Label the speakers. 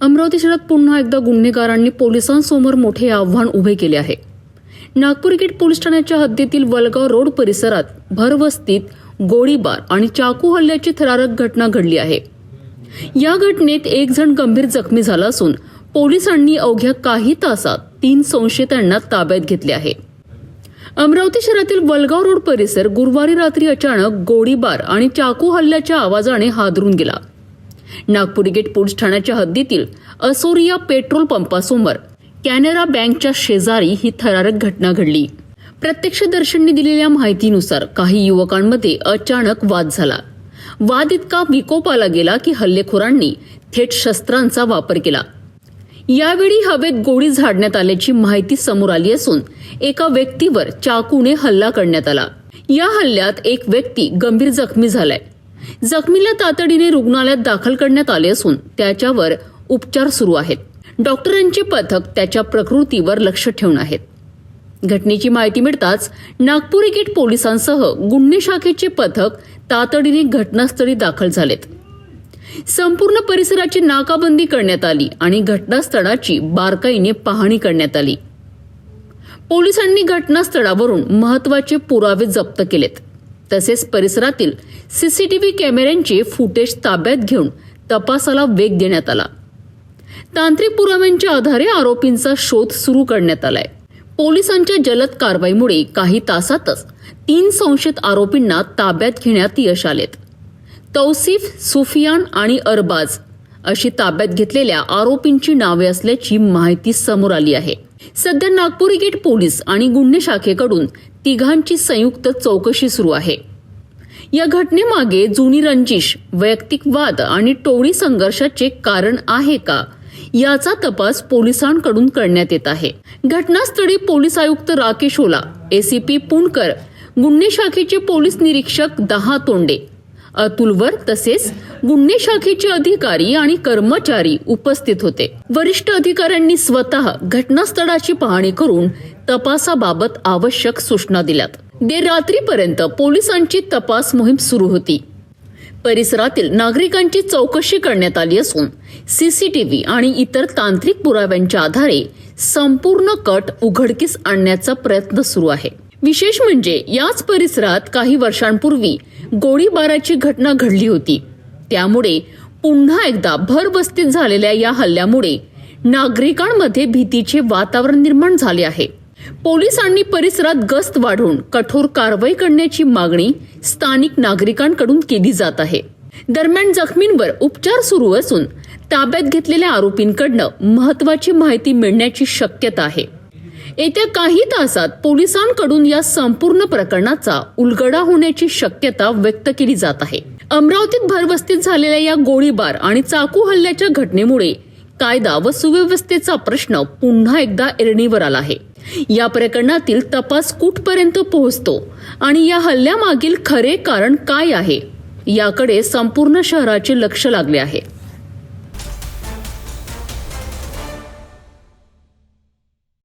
Speaker 1: अमरावती शहरात पुन्हा एकदा गुन्हेगारांनी पोलिसांसमोर मोठे आव्हान उभे केले आहे। नागपूर गेट पोलीस ठाण्याच्या हद्दीतील वलगाव रोड परिसरात भरवस्तीत गोळीबार आणि चाकू हल्ल्याची थरारक घटना घडली आहे। या घटनेत एक जण गंभीर जखमी झाला असून पोलिसांनी अवघ्या काही तासात 3 संशयितांना ताब्यात घेतले आहे। अमरावती शहरातील वलगाव रोड परिसर गुरुवारी रात्री अचानक गोळीबार आणि चाकू हल्ल्याच्या आवाजाने हादरून गेला। नागपूर गेट पोलीस ठाण्याच्या हद्दीतील असोरिया पेट्रोल पंपासमोर कॅनरा बँकच्या शेजारी ही थरारक घटना घडली। प्रत्यक्षदर्शींनी दिलेल्या माहितीनुसार काही युवकांमध्ये अचानक वाद झाला। वाद इतका विकोपाला गेला की हल्लेखोरांनी थेट शस्त्रांचा वापर केला। यावेळी हवेत गोळी झाडण्यात आल्याची माहिती समोर आली असून एका व्यक्तीवर चाकूने हल्ला करण्यात आला। या हल्ल्यात एक व्यक्ती गंभीर जखमी झालाय। जखमीला तातडीने रुग्णालयात दाखल करण्यात आले असून त्याच्यावर उपचार सुरू आहेत। डॉक्टरांचे पथक त्याच्या प्रकृतीवर लक्ष ठेवून आहेत। घटनेची माहिती मिळताच नागपूर गेट पोलिसांसह गुन्हे शाखेचे पथक तातडीने घटनास्थळी दाखल झालेत। संपूर्ण परिसराची नाकाबंदी करण्यात आली आणि घटनास्थळाची बारकाईने पाहणी करण्यात आली। पोलिसांनी घटनास्थळावरून महत्त्वाचे पुरावे जप्त केलेत। तसेच परिसरातील सीसीटीव्ही कॅमेऱ्यांचे फुटेज ताब्यात घेऊन तपासाला वेग देण्यात आला। तांत्रिक पुराव्यांच्या आधारे आरोपींचा शोध सुरू करण्यात आलाय। पोलिसांच्या जलद कारवाईमुळे काही तासातच 3 संशयित आरोपींना ताब्यात घेण्यात यश आलेत। तौसिफ, सुफियान आणि अरबाज अशी ताब्यात घेतलेल्या आरोपींची नावे असल्याची माहिती समोर आली आहे। सध्या नागपूर गेट पोलीस आणि गुन्हे शाखेकडून तिघांची संयुक्त चौकशी सुरू आहे। या घटनेमागे जुनी रंजिश, वैयक्तिक वाद आणि टोळी संघर्षाचे कारण आहे का याचा तपास पोलिसांकडून करण्यात येत आहे। घटनास्थळी पोलीस आयुक्त राकेश ओला, एसीपी पुणकर, गुन्हे शाखेचे पोलीस निरीक्षक दहातोंडे, अतुलवर तसेच गुन्हे शाखेचे अधिकारी आणि कर्मचारी उपस्थित होते। वरिष्ठ अधिकाऱ्यांनी स्वतः घटनास्थळाची पाहणी करून तपासाबाबत आवश्यक सूचना दिल्यात। देर रात्रीपर्यंत पोलिसांची तपास मोहीम सुरू होती। परिसरातील नागरिकांची चौकशी करण्यात आली असून सीसीटीव्ही आणि इतर तांत्रिक पुराव्यांच्या आधारे संपूर्ण कट उघडकीस आणण्याचा प्रयत्न सुरू आहे। विशेष म्हणजे याच परिसरात काही वर्षांपूर्वी गोळीबाराची घटना घडली होती। त्यामुळे पुन्हा एकदा भरवस्तीत झालेल्या या हल्ल्यामुळे नागरिकांमध्ये भीतीचे वातावरण निर्माण झाले आहे। पोलिसांनी परिसरात गस्त वाढवून कठोर कारवाई करण्याची मागणी स्थानिक नागरिकांकडून केली जात आहे। दरम्यान जखमींवर उपचार सुरू असून ताब्यात घेतलेल्या आरोपींकडून महत्त्वाची माहिती मिळण्याची शक्यता आहे। येत्या काही तासात पोलिसांकडून या संपूर्ण प्रकरणाचा उलगडा होण्याची शक्यता व्यक्त केली जात आहे। अमरावतीत भरवस्तीत झालेल्या या गोळीबार आणि चाकू हल्ल्याच्या घटनेमुळे कायदा व सुव्यवस्थेचा प्रश्न पुन्हा एकदा ऐरणीवर आला आहे। या प्रकरणातील तपास कुठपर्यंत पोहोचतो आणि या हल्ल्यामागील खरे कारण काय आहे याकडे संपूर्ण शहराचे लक्ष लागले आहे।